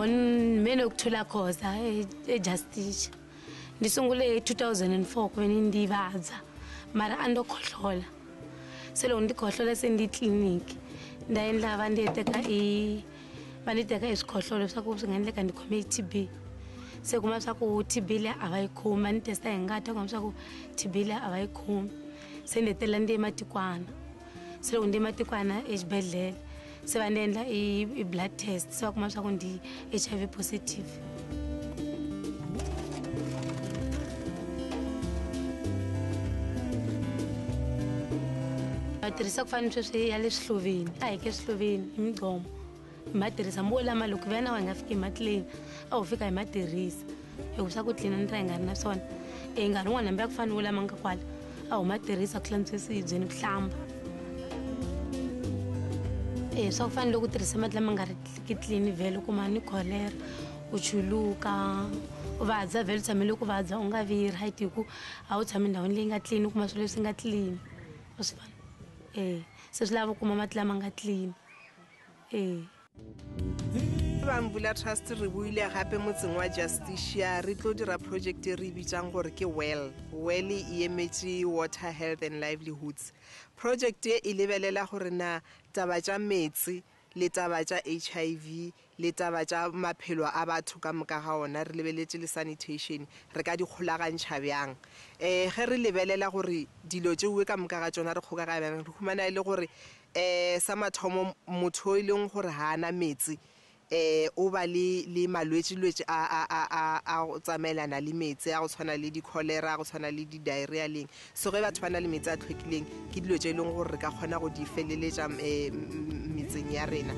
born menokuthola khoza ejustice. Ndisungule 2004 kweni ndivadza mara andokhohlola. Selo ndikhohlola sendiclinic. Ndaendla vanditeka isikhohlolo swaku singendleka ndikhome TB. Se kuma swaku TB le avayikhoma ni testa engata kuma swaku TB le avayikhoma. Se ndetela ndi ematikwana. Selo ndi ematikwana exibedhlele. Se vandendla I blood test so kuma swaku ndi HIV positive. Matirisa kufana sweswi ya le Sloveni a hi ke Sloveni imigcomo matirisa mbola maloko vana wa nga fiki matlini a u fika hi matirisa hikusa ku tlina ni ra nga ri na swona nkarhi wun'wana hambi ya ku fana wo lama nga kwala a wu matirisa ku hlantswa swibyeni ku hlamba swa ku fana loko u tirhisa mati lama nga ri ki tlini vhele u kuma ni cholera u chuluka u vabya vhele u tshamile ku vabya u nga vi right hi ku a wu tshami ndhawini leyi nga tlini u kuma swilo leswi nga tlini u swi vona se swi lava u kuma mati lama nga tlini Bambula Trust re buile gape motseng wa Justicia re tlo dira project e re bitsang gore ke well e emetse water health and livelihoods. Project e lebelela gore na taba tsa metsi le taba tsa HIV le taba tsa maphelo a batho ka moka ga ona re lebeletse le sanitation re ka di kgolagantšha bjang ge re lebelela gore dilo tšeo ka moka ga tsona re kgokaga bjang re humana le gore sa mathomo motho o leng gore ha ana metsi o ba le malwetse a go tsamaelana le metsi a go tshwana le di-cholera a go tshwana le di-diarrhea leng so ge batho ba na le metsi a tlhwekileng ke dilo tse e leng gore re ka kgona go di feleletša metseng ya rena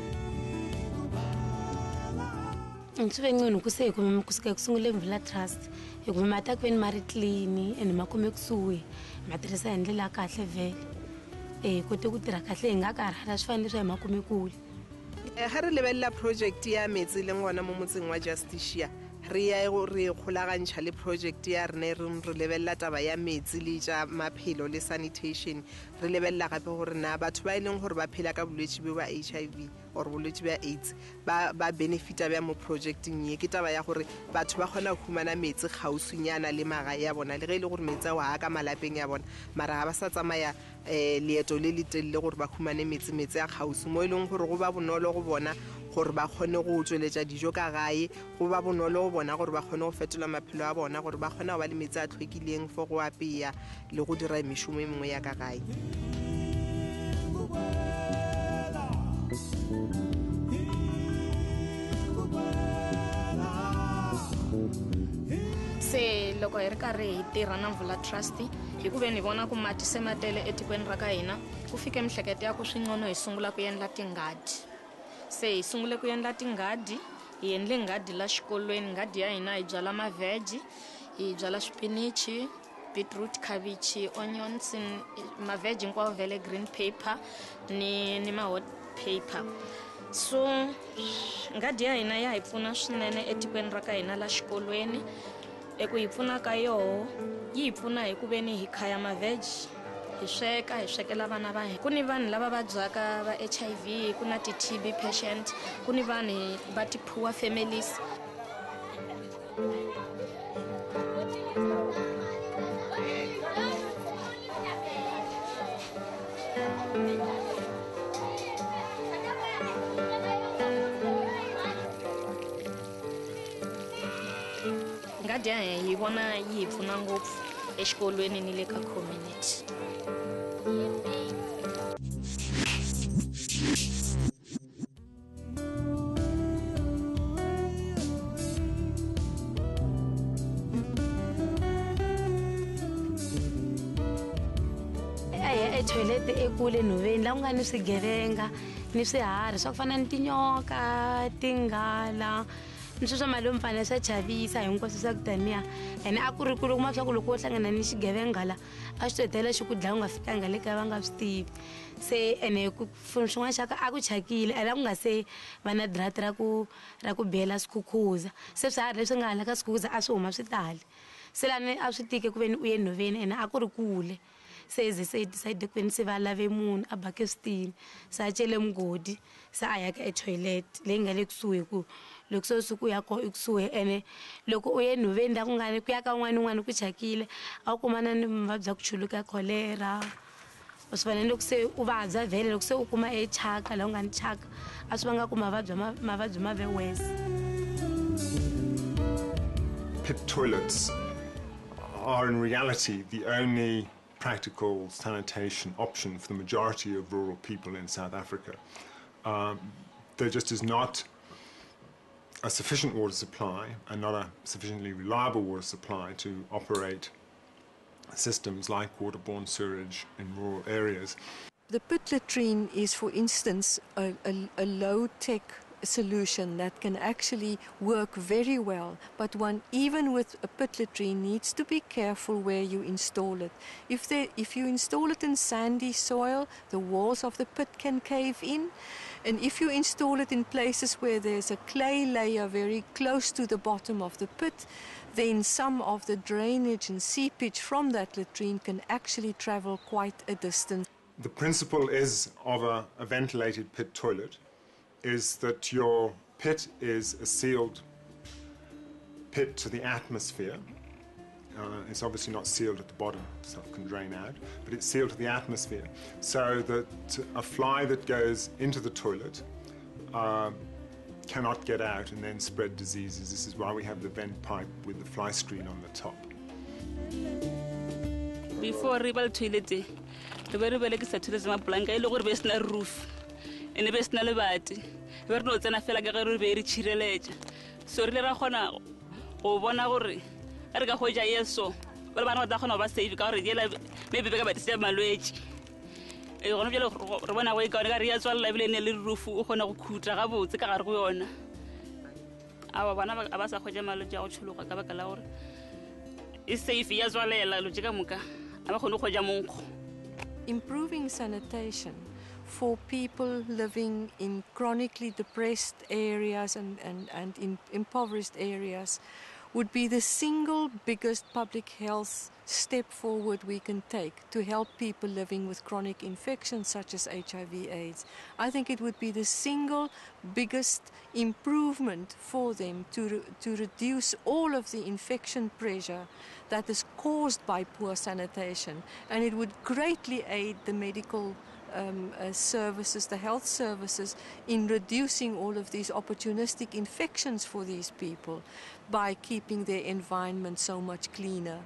ntsuvengconi kusike kusungule Mvula Trust hikuva mati akuveni ma ri clean and ma khume kusuhi ma tirhisa hi ndlela ya kahle vhele kote ku tirha kahle hi nga karhala swi fanele swa hi ma kume kule ge re lebelela project ya metsi le ngwana mo motseng wa Justicia re ya re kgolagantšha le project ya rena re lebelela taba ya metsi le tša maphelo le sanitation re lebelela gape gore na batho ba e leng gore ba phela ka bolwetse ba HIV or bolwetse ba AIDS ba benefita bja mo projecting ye ke taba ya gore batho ba kgona go humana metsi gausunyana le magae ya bona le ge e le gore metsi ao a ka malapeng ya bona mara ga ba sa tsamaya leeto le le telele gore ba humane metsi a gausu mo e leng gore go ba bonolo go bona gore ba kgone go tsweletša dijo ka gae go ba bonolo go bona gore ba kgone go fetola maphelo a bona gore ba kgona go ba le metsi a tlhwekileng for go apea le go dira mešomo e mengwe ya ka gae se loko hi ri karhi hi tirha na Mvula Trust hi ku ve ni vona ku mati se matele etikweni ra ka hina ku fike mihleketo ya ku swin'ono hi sungula ku endla tingadi se hi sungule ku endla tingadi hi endle ngadi la xikolweni ngadi ya hina hi byala maveji hi byala swipinichi beetroot cabbage onions maveji hinkwawo vele green paper ni ma-hot paper so ngadi ya hina ya hi pfuna swinene etikweni ra ka hina la xikolweni eku hi pfuna ka yoho yi hi pfuna hi ku veni hi khaya maveji hi swekela vana va hina ku ni vanhu lava vabyaka va HIV ku na ti-TB patient ku ni vanhu va ti-poor families ngadi ya hi vona yi hi pfuna ngopfu exikolweni ni le ka community toilet ekule nhoveni la ku nga ni swigevenga ni swiharhi swa ku fana ni tinyoka tinghala ni swilo swa malomu fana swa chavisa hinkwaswo swa ku taniya ene a ku ri ku loko ma swa ku loko wo hlangana ni xigevenga la a xi to hetelela xi ku dlaya u nga fikanga le kaya va nga swi tivi se ene swin'wana xa ka a ku thyakile a la ku nga se va na drati ra ku biyela swikhukhuza se swiharhi leswi nga hala ka swikhukhuza a swi huma swi tale se lani a swi tike ku ve ni u ye nhoveni ene a ku ri kule se decide ku ni se va lave munhu a ba ke switini sa cele mugodi sa a ya ka toilet leyi nga le kusuhi ku loko so suku ya ko ikusuhi ene loko u ye nhoveni la ku nga ku ya ka un'wana ku chakile a wu kumana ni mavabyi ya ku chuluka cholera u swi fanele loko se u vabya vhele loko se u kuma chaka la u nga ni chaka a swi vanga ku mavabyi ma ve worse. Pit toilets are in reality the only practical sanitation option for the majority of rural people in South Africa. There just is not a sufficient water supply and not a sufficiently reliable water supply to operate systems like waterborne sewerage in rural areas. The pit latrine is, for instance, a low-tech solution that can actually work very well, but one, even with a pit latrine, needs to be careful where you install it. If you install it in sandy soil, the walls of the pit can cave in, and if you install it in places where there's a clay layer very close to the bottom of the pit, then some of the drainage and seepage from that latrine can actually travel quite a distance. The principle is of a ventilated pit toilet is that your pit is a sealed pit to the atmosphere. It's obviously not sealed at the bottom, so it can drain out, but it's sealed to the atmosphere so that a fly that goes into the toilet cannot get out and then spread diseases. This is why we have the vent pipe with the fly screen on the top. Before rival toilet, the very well toilet ma blanca e logor besna roof. Ene besna le bati. Ver no tsena fela ka re be re tshireleja. So re le ra gona go bona gore re ka hoja yeso. Ba bana ba gona ba save ka gore yela maybe be ka ba tse malwetsi. E gona jelo re bona go ka re ya tswalla bile ne le roof o gona go khutra ga botse ka gare go yona. Aba bana ba sa hoja malwetsi a go tshologa ka baka la gore e safe ya tswalela lo tjeka muka aba gona go hoja monkgo. Improving sanitation for people living in chronically depressed areas and in impoverished areas would be the single biggest public health step forward we can take to help people living with chronic infections such as HIV/AIDS. I think it would be the single biggest improvement for them to reduce all of the infection pressure that is caused by poor sanitation, and it would greatly aid the medical services, the health services, in reducing all of these opportunistic infections for these people by keeping their environment so much cleaner.